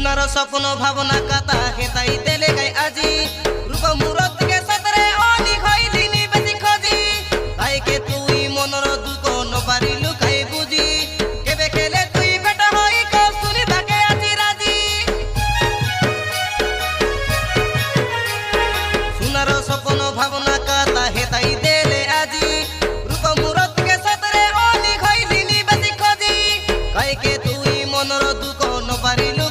सुनार सपन भावना कथा हेताई देले गाय आजी रूप मूरत के सतरे ओनी खइलिनी बेसी खोजी गाय के तुई मनर दुख न पारिलु खाई बुझी केबे खेले तुई बेटा होई को सुनी बाके आजी राजी सुनार सपन भावना कथा हेताई देले आजी रूप मूरत के सतरे ओनी खइलिनी बेसी खोजी गाय के तुई मनर दुख न पारिलु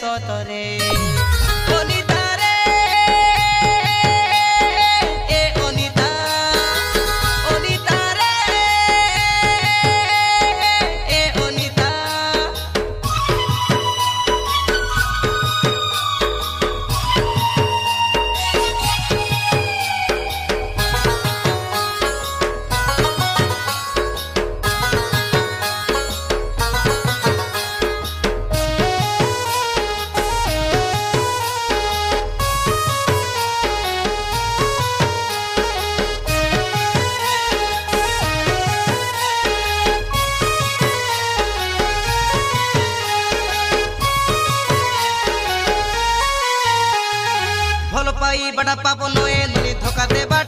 सतरे अनिता रे ए अनिता अनिता रे ए अनिता भल पाई बड़ा पाप नए धोखा देवा